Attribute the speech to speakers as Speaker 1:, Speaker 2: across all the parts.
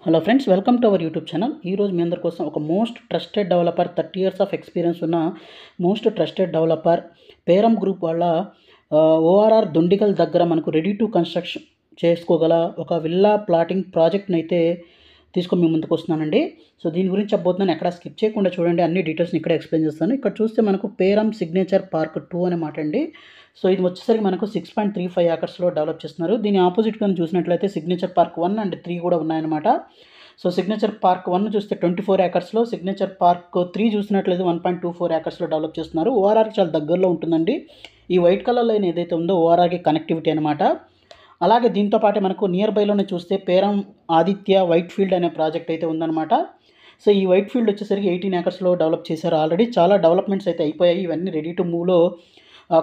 Speaker 1: Hello friends, welcome to our YouTube channel. ఈరోజు మీ అందరి కోసం ఒక most trusted developer, 30 years of experience ఉన్న most trusted developer Peram group వాళ్ళ ఓఆర్ఆర్ దుండిగల్ దగ్గర మనకు రెడీ టు కన్స్ట్రక్షన్ చేసుకోగల ఒక విల్లా ప్లాటింగ్ ప్రాజెక్ట్ని అయితే తీసుకొని మీ ముందుకు వస్తున్నానండి. సో దీని గురించి చెప్పబోతున్నాను, ఎక్కడ స్కిప్ చేయకుండా చూడండి. అన్ని డీటెయిల్స్ని ఇక్కడ ఎక్స్ప్లెయిన్ చేస్తాను. ఇక్కడ చూస్తే మనకు పేరం సిగ్నేచర్ పార్క్ 2 అనే మాట అండి. సో ఇది వచ్చేసరికి మనకు 6.35 ఏకర్స్లో డెవలప్ చేస్తున్నారు. దీని ఆపోజిట్గా చూసినట్లయితే సిగ్నేచర్ పార్క్ 1 అండ్ 3 కూడా ఉన్నాయన్నమాట. సో సిగ్నేచర్ పార్క్ 1 చూస్తే 24 ఏకర్స్లో, సిగ్నేచర్ పార్క్ 3 చూసినట్లయితే 1.24 ఏకర్స్లో డెవలప్ చేస్తున్నారు. ఓఆర్ఆర్కి చాలా దగ్గరలో ఉంటుందండి. ఈ వైట్ కలర్ లైన్ ఏదైతే ఉందో ఓఆర్ఆర్కి కనెక్టివిటీ అనమాట. అలాగే దీంతో పాటే మనకు నియర్ బైలోనే చూస్తే పేరం ఆదిత్య వైట్ ఫీల్డ్ అనే ప్రాజెక్ట్ అయితే ఉందన్నమాట. సో ఈ వైట్ ఫీల్డ్ వచ్చేసరికి 18 ఏకర్స్లో డెవలప్ చేశారు. ఆల్రెడీ చాలా డెవలప్మెంట్స్ అయితే అయిపోయాయి. ఇవన్నీ రెడీ టు మూవ్లో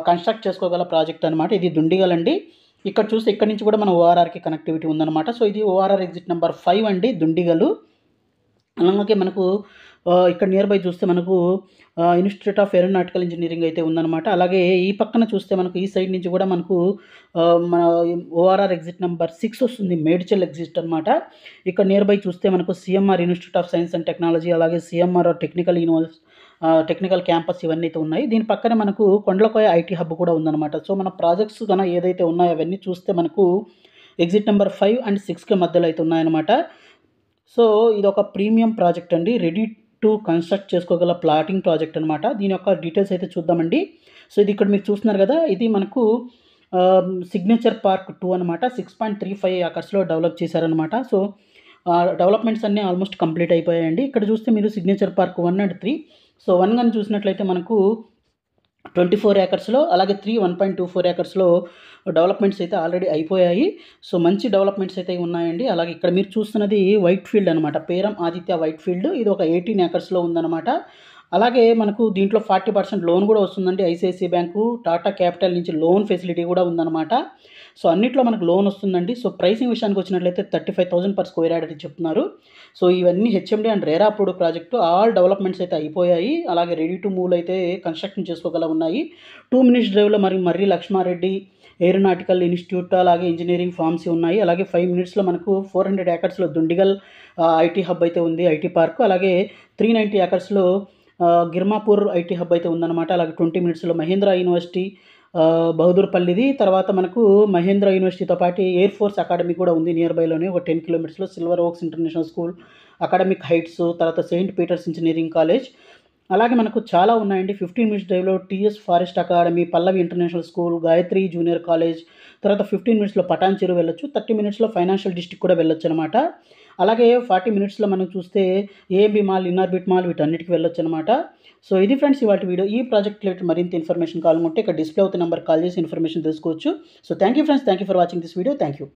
Speaker 1: కన్స్ట్రక్ట్ చేసుకోగల ప్రాజెక్ట్ అనమాట. ఇది దుండిగల్ అండి. ఇక్కడ చూస్తే ఇక్కడ నుంచి కూడా మన ఓఆర్ఆర్కి కనెక్టివిటీ ఉందన్నమాట. సో ఇది ఓఆర్ఆర్ ఎగ్జిట్ నెంబర్ 5 అండి, దుండిగలు. అలాగే మనకు ఇక్కడ నియర్ బై చూస్తే మనకు ఇన్స్టిట్యూట్ ఆఫ్ ఏరోనాటికల్ ఇంజనీరింగ్ అయితే ఉందన్నమాట. అలాగే ఈ పక్కన చూస్తే మనకు ఈ సైడ్ నుంచి కూడా మనకు మన ఓఆర్ఆర్ ఎగ్జిట్ నెంబర్ 6 వస్తుంది, మేడ్చల్ ఎగ్జిట్ అనమాట. ఇక్కడ నియర్ బై చూస్తే మనకు CMR institute of science and technology, అలాగే సిఎంఆర్ టెక్నికల్ క్యాంపస్ ఇవన్నీ అయితే ఉన్నాయి. దీని పక్కనే మనకు కొండలకోయ ఐటీ హబ్ కూడా ఉందన్నమాట. సో మన ప్రాజెక్ట్స్ కన్నా ఏదైతే ఉన్నాయో అవన్నీ చూస్తే మనకు ఎగ్జిట్ నెంబర్ 5 అండ్ 6కి మధ్యలో అయితే ఉన్నాయన్నమాట. సో ఇది ఒక ప్రీమియం ప్రాజెక్ట్ అండి, రెడీ టు కన్స్ట్రక్ట్ చేసుకోగల ప్లాటింగ్ ప్రాజెక్ట్ అనమాట. దీని యొక్క డీటెయిల్స్ అయితే చూద్దామండి. సో ఇది ఇక్కడ మీరు చూస్తున్నారు కదా, ఇది మనకు సిగ్నేచర్ పార్క్ 2 అనమాట. 6.35 ఏకర్స్లో డెవలప్ చేశారనమాట. సో డెవలప్మెంట్స్ అన్నీ ఆల్మోస్ట్ కంప్లీట్ అయిపోయాయండి. ఇక్కడ చూస్తే మీరు సిగ్నేచర్ పార్క్ 1 అండ్ 3. సో 1 కానీ చూసినట్లయితే మనకు 24 ఏకర్స్లో, అలాగే 3 1.24 ఏకర్స్లో డెవలప్మెంట్స్ అయితే ఆల్రెడీ అయిపోయాయి. సో మంచి డెవలప్మెంట్స్ అయితే ఉన్నాయండి. అలాగే ఇక్కడ మీరు చూస్తున్నది వైట్ ఫీల్డ్ అనమాట, పేరం ఆదిత్య వైట్ ఫీల్డ్. ఇది ఒక 18 ఏకర్స్లో ఉందన్నమాట. అలాగే మనకు దీంట్లో 40% లోన్ కూడా వస్తుందండి. ఐసిఐసిఐ బ్యాంకు, టాటా క్యాపిటల్ నుంచి లోన్ ఫెసిలిటీ కూడా ఉందన్నమాట. సో అన్నిట్లో మనకు లోన్ వస్తుందండి. సో ప్రైసింగ్ విషయానికి వచ్చినట్లయితే 35,000 per square yard అని చెప్తున్నారు. సో ఇవన్నీ HMD and RERA approved project. All developments అయితే అయిపోయాయి. అలాగే రెడీ టు మూవ్లో అయితే కన్స్ట్రక్షన్ చేసుకోగల ఉన్నాయి. 2 minutes డ్రైవ్లో మర్రి లక్ష్మారెడ్డి ఏరోనాటికల్ ఇన్స్టిట్యూట్, అలాగే ఇంజనీరింగ్ ఫార్మ్స్ ఉన్నాయి. అలాగే 5 minutesలో మనకు 400 ఏకర్స్లో దుండిగల్ ఐటీ హబ్ అయితే ఉంది, ఐటీ పార్క్. అలాగే 390 ఏకర్స్లో గిర్మాపూర్ ఐటీ హబ్ అయితే ఉందన్నమాట. అలాగే 20 minutesలో మహేంద్ర యూనివర్సిటీ బహదూర్పల్లిది. తర్వాత మనకు మహేంద్ర యూనివర్సిటీతో పాటు ఎయిర్ ఫోర్స్ అకాడమీ కూడా ఉంది నియర్ బైలోనే, ఒక 10 kilometers Silver Oaks International School, Academic Heights, తర్వాత సెయింట్ పీటర్స్ ఇంజనీరింగ్ కాలేజ్. అలాగే మనకు చాలా ఉన్నాయండి. 15 minutes డ్రైవ్లో TS Forest Academy, Pallavi International School, Gayatri Junior College. తర్వాత 15 minutesలో పటాన్ చెరువు వెళ్ళొచ్చు. 30 minutesలో ఫైనాన్షియల్ డిస్ట్రిక్ట్ కూడా వెళ్ళొచ్చు అనమాట. అలాగే 40 minutesలో మనం చూస్తే ఏఎంబి మాల్, ఇన్నార్బిట్ మాల్, వీటన్నిటికి వెళ్ళొచ్చు అనమాట. సో ఇది ఫ్రెండ్స్ ఇవాళ వీడియో. ఈ ప్రాజెక్ట్ రిలేటెడ్ మరింత ఇన్ఫర్మేషన్ కావాలనుకుంటే ఇక్కడ డిస్ప్లే అవుతున్న నెంబర్ కాల్ చేసి ఇన్ఫర్మేషన్ తెలుసుకోవచ్చు. So thank you friends, thank you for watching this video. Thank you.